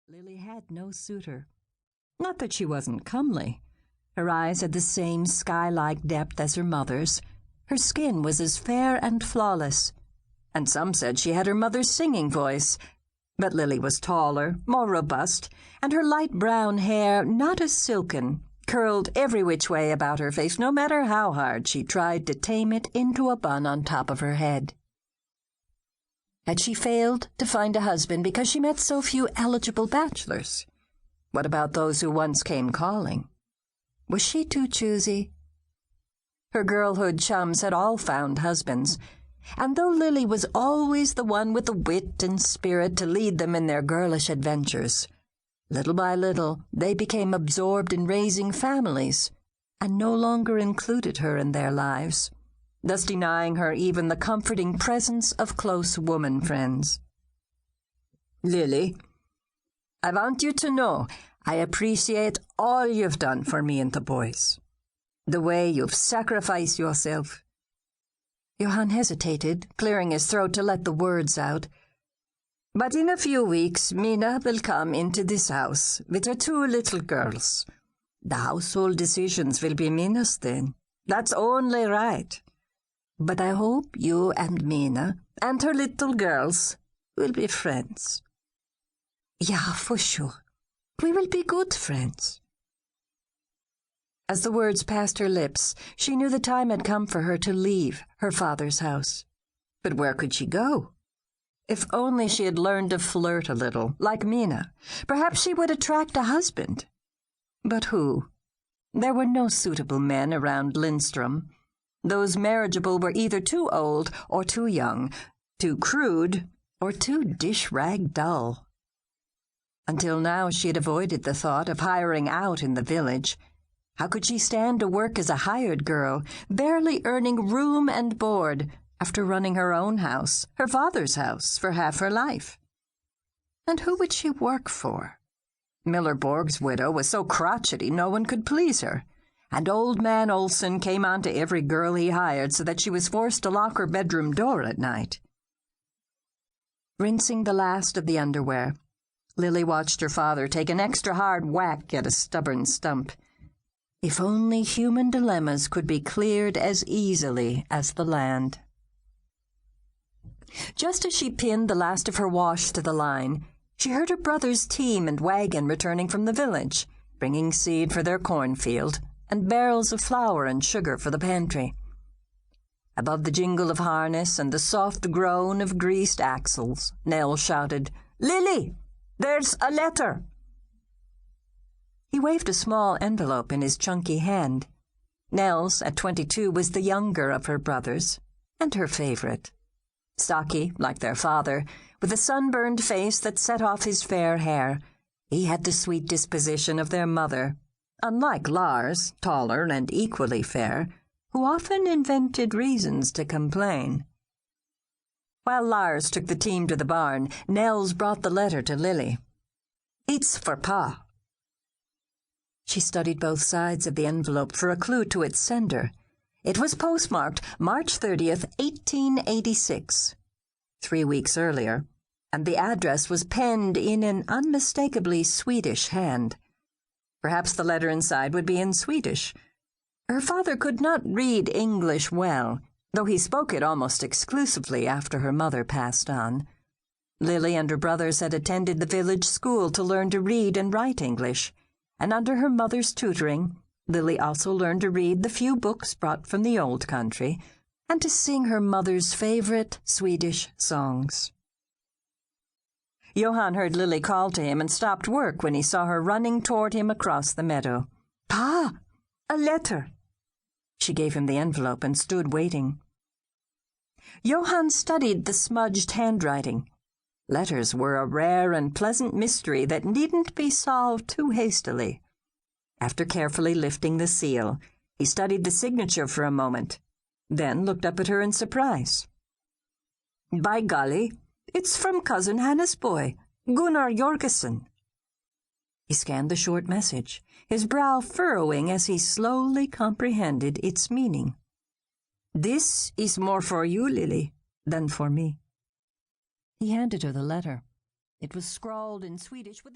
Lili had no suitor. Not that she wasn't comely. Her eyes had the same sky-like depth as her mother's. Her skin was as fair and flawless, and some said she had her mother's singing voice. But Lili was taller, more robust, and her light brown hair, not as silken, curled every which way about her face, no matter how hard she tried to tame it into a bun on top of her head. Had she failed to find a husband because she met so few eligible bachelors? What about those who once came calling? Was she too choosy? Her girlhood chums had all found husbands, and though Lili was always the one with the wit and spirit to lead them in their girlish adventures, little by little they became absorbed in raising families and no longer included her in their lives, thus denying her even the comforting presence of close woman friends. "Lili, I want you to know I appreciate all you've done for me and the boys. The way you've sacrificed yourself." Johan hesitated, clearing his throat to let the words out. "But in a few weeks, Mina will come into this house with her 2 little girls. The household decisions will be Mina's then. That's only right. But I hope you and Mina and her little girls will be friends." "Yeah, for sure. We will be good friends." As the words passed her lips, she knew the time had come for her to leave her father's house. But where could she go? If only she had learned to flirt a little, like Mina, perhaps she would attract a husband. But who? There were no suitable men around Lindstrom. Those marriageable were either too old or too young, too crude or too dish-rag dull. Until now she had avoided the thought of hiring out in the village. How could she stand to work as a hired girl, barely earning room and board after running her own house, her father's house, for half her life? And who would she work for? Miller Borg's widow was so crotchety no one could please her, and Old Man Olson came on to every girl he hired so that she was forced to lock her bedroom door at night. Rinsing the last of the underwear, Lili watched her father take an extra hard whack at a stubborn stump. If only human dilemmas could be cleared as easily as the land. Just as she pinned the last of her wash to the line, she heard her brother's team and wagon returning from the village, bringing seed for their cornfield and barrels of flour and sugar for the pantry. Above the jingle of harness and the soft groan of greased axles, Nell shouted, "Lili, there's a letter!" He waved a small envelope in his chunky hand. Nell's, at 22, was the younger of her brothers, and her favorite. Stocky, like their father, with a sunburned face that set off his fair hair, he had the sweet disposition of their mother, unlike Lars, taller and equally fair, who often invented reasons to complain. While Lars took the team to the barn, Nels brought the letter to Lili. "It's for Pa." She studied both sides of the envelope for a clue to its sender. It was postmarked March 30th, 1886, 3 weeks earlier, and the address was penned in an unmistakably Swedish hand. Perhaps the letter inside would be in Swedish. Her father could not read English well, though he spoke it almost exclusively after her mother passed on. Lili and her brothers had attended the village school to learn to read and write English, and under her mother's tutoring, Lili also learned to read the few books brought from the old country and to sing her mother's favorite Swedish songs. Johan heard Lili call to him and stopped work when he saw her running toward him across the meadow. "Pa, a letter." She gave him the envelope and stood waiting. Johan studied the smudged handwriting. Letters were a rare and pleasant mystery that needn't be solved too hastily. After carefully lifting the seal, he studied the signature for a moment, then looked up at her in surprise. "By golly, it's from Cousin Hannah's boy, Gunnar Jorgeson." He scanned the short message, his brow furrowing as he slowly comprehended its meaning. "This is more for you, Lili, than for me." He handed her the letter. It was scrawled in Swedish with a few